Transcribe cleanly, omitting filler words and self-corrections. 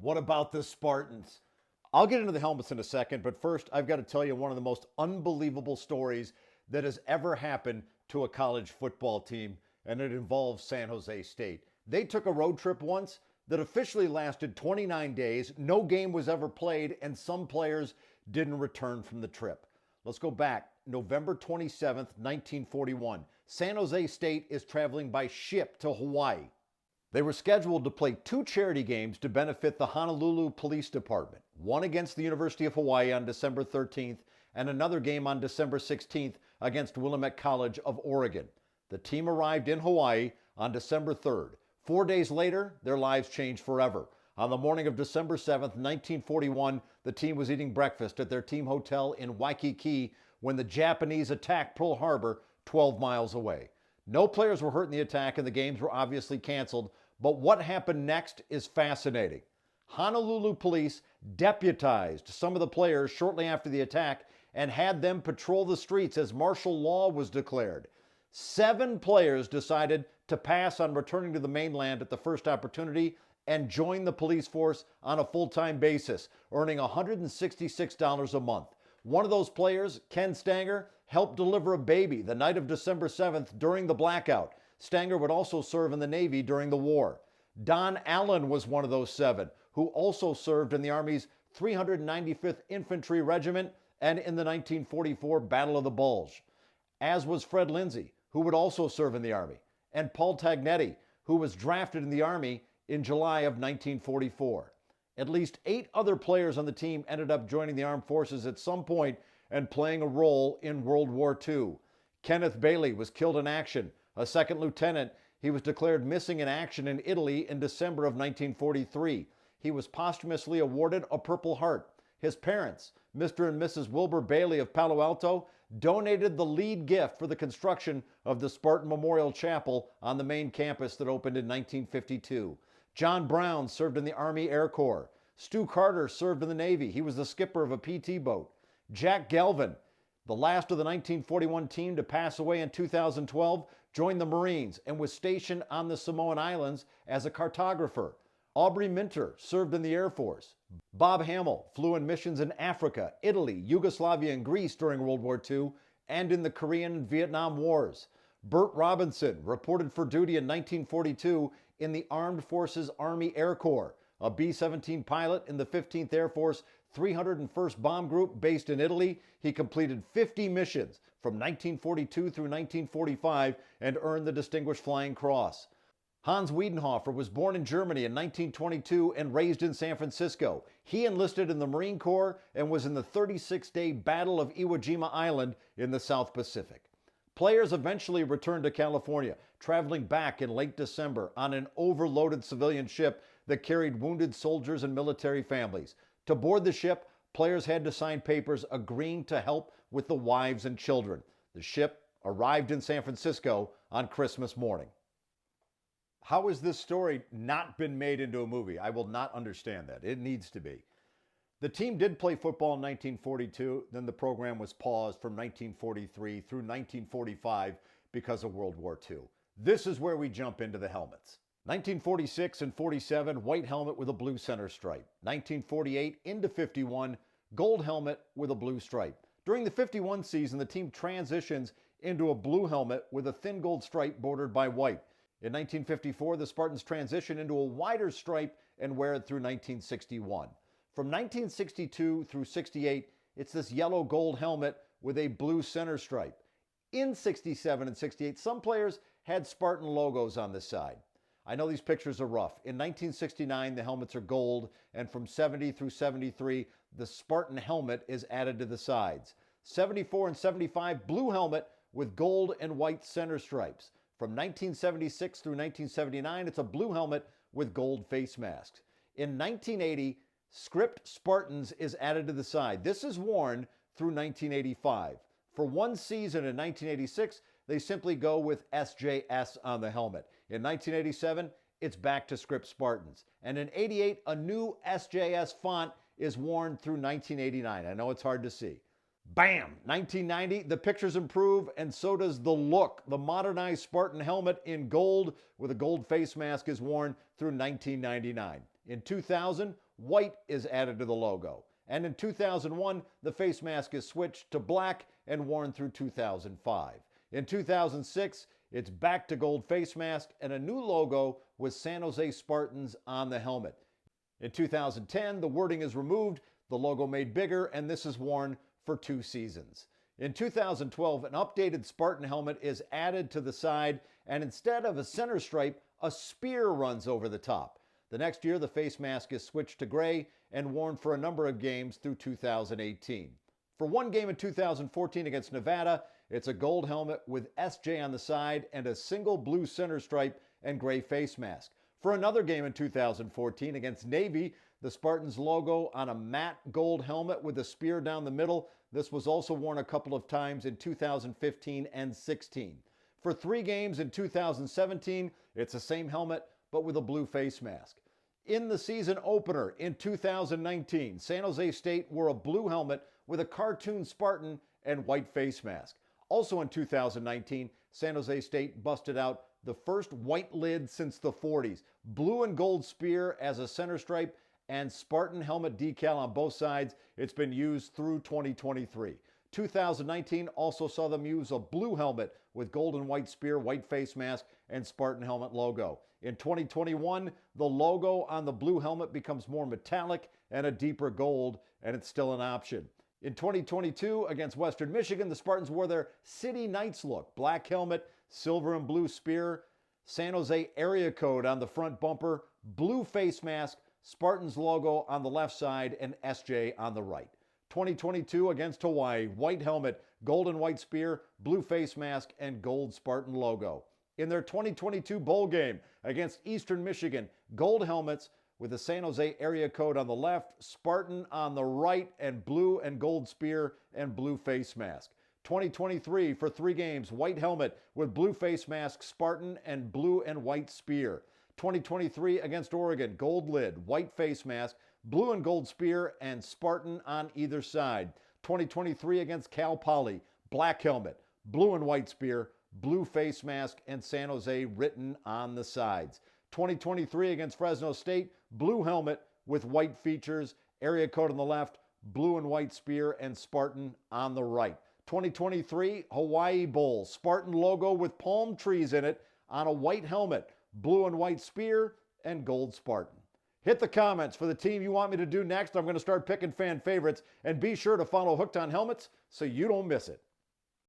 What about the Spartans? I'll get into the helmets in a second, but first, I've got to tell you one of the most unbelievable stories that has ever happened to a college football team, and it involves San Jose State. They took a road trip once that officially lasted 29 days. No game was ever played, and some players didn't return from the trip. Let's go back. November 27th, 1941. San Jose State is traveling by ship to Hawaii. They were scheduled to play two charity games to benefit the Honolulu Police Department, one against the University of Hawaii on December 13th and another game on December 16th against Willamette College of Oregon. The team arrived in Hawaii on December 3rd. 4 days later, their lives changed forever. On the morning of December 7th, 1941, the team was eating breakfast at their team hotel in Waikiki when the Japanese attacked Pearl Harbor 12 miles away. No players were hurt in the attack and the games were obviously canceled, but what happened next is fascinating. Honolulu police deputized some of the players shortly after the attack and had them patrol the streets as martial law was declared. 7 players decided to pass on returning to the mainland at the first opportunity and join the police force on a full-time basis, earning $166 a month. One of those players, Ken Stanger, helped deliver a baby the night of December 7th during the blackout. Stanger would also serve in the Navy during the war. Don Allen was one of those 7 who also served in the Army's 395th Infantry Regiment and in the 1944 Battle of the Bulge. As was Fred Lindsay, who would also serve in the Army, and Paul Tagnetti, who was drafted in the Army in July of 1944. At least 8 other players on the team ended up joining the armed forces at some point and playing a role in World War II. Kenneth Bailey was killed in action. A second lieutenant, he was declared missing in action in Italy in December of 1943. He was posthumously awarded a Purple Heart. His parents, Mr. and Mrs. Wilbur Bailey of Palo Alto, donated the lead gift for the construction of the Spartan Memorial Chapel on the main campus that opened in 1952. John Brown served in the Army Air Corps. Stu Carter served in the Navy. He was the skipper of a PT boat. Jack Galvin, the last of the 1941 team to pass away in 2012, joined the Marines and was stationed on the Samoan Islands as a cartographer. Aubrey Minter served in the Air Force. Bob Hamill flew in missions in Africa, Italy, Yugoslavia, and Greece during World War II and in the Korean and Vietnam Wars. Burt Robinson reported for duty in 1942 in the Armed Forces Army Air Corps, a B-17 pilot in the 15th Air Force 301st Bomb Group based in Italy. He completed 50 missions from 1942 through 1945 and earned the Distinguished Flying Cross. Hans Wiedenhofer was born in Germany in 1922 and raised in San Francisco. He enlisted in the Marine Corps and was in the 36-day Battle of Iwo Jima Island in the South Pacific. Players eventually returned to California, traveling back in late December on an overloaded civilian ship that carried wounded soldiers and military families. To board the ship, players had to sign papers agreeing to help with the wives and children. The ship arrived in San Francisco on Christmas morning. How has this story not been made into a movie? I will not understand that. It needs to be. The team did play football in 1942, then the program was paused from 1943 through 1945 because of World War II. This is where we jump into the helmets. 1946 and 47, white helmet with a blue center stripe. 1948 into 51, gold helmet with a blue stripe. During the 51 season, the team transitions into a blue helmet with a thin gold stripe bordered by white. In 1954, the Spartans transition into a wider stripe and wear it through 1961. From 1962 through 68, it's this yellow gold helmet with a blue center stripe. In 67 and 68, some players had Spartan logos on the side. I know these pictures are rough. In 1969, the helmets are gold, and from 70 through 73, the Spartan helmet is added to the sides. 74 and 75, blue helmet with gold and white center stripes. From 1976 through 1979, it's a blue helmet with gold face masks. In 1980, script Spartans is added to the side. This is worn through 1985. For one season in 1986, they simply go with SJS on the helmet. In 1987, it's back to script Spartans. And in 88, a new SJS font is worn through 1989. I know it's hard to see. Bam! 1990, the pictures improve, and so does the look. The modernized Spartan helmet in gold with a gold face mask is worn through 1999. In 2000, white is added to the logo. And in 2001, the face mask is switched to black and worn through 2005. In 2006, it's back to gold face mask and a new logo with San Jose Spartans on the helmet. In 2010, the wording is removed, the logo made bigger, and this is worn for 2 seasons. In 2012, an updated Spartan helmet is added to the side, and instead of a center stripe, a spear runs over the top. The next year, the face mask is switched to gray and worn for a number of games through 2018. For one game in 2014 against Nevada, it's a gold helmet with SJ on the side and a single blue center stripe and gray face mask. For another game in 2014 against Navy, the Spartans logo on a matte gold helmet with a spear down the middle. This was also worn a couple of times in 2015 and 16. For 3 games in 2017, it's the same helmet but with a blue face mask. In the season opener in 2019, San Jose State wore a blue helmet with a cartoon Spartan and white face mask. Also in 2019, San Jose State busted out the first white lid since the 40s, blue and gold spear as a center stripe, and Spartan helmet decal on both sides. It's been used through 2023. 2019 also saw them use a blue helmet with gold and white spear, white face mask, and Spartan helmet logo. In 2021, the logo on the blue helmet becomes more metallic and a deeper gold, and it's still an option. In 2022, against Western Michigan, the Spartans wore their City Knights look, black helmet, silver and blue spear, San Jose area code on the front bumper, blue face mask, Spartans logo on the left side, and SJ on the right. 2022 against Hawaii, white helmet, gold and white spear, blue face mask, and gold Spartan logo. In their 2022 bowl game against Eastern Michigan, gold helmets with the San Jose area code on the left, Spartan on the right, and blue and gold spear and blue face mask. 2023 for 3 games, white helmet with blue face mask, Spartan, and blue and white spear. 2023 against Oregon, gold lid, white face mask, blue and gold spear, and Spartan on either side. 2023 against Cal Poly, black helmet, blue and white spear, blue face mask, and San Jose written on the sides. 2023 against Fresno State, blue helmet with white features, area code on the left, blue and white spear, and Spartan on the right. 2023 Hawaii Bowl, Spartan logo with palm trees in it on a white helmet, blue and white spear, and gold Spartan. Hit the comments for the team you want me to do next. I'm going to start picking fan favorites, and be sure to follow Hooked on Helmets so you don't miss it.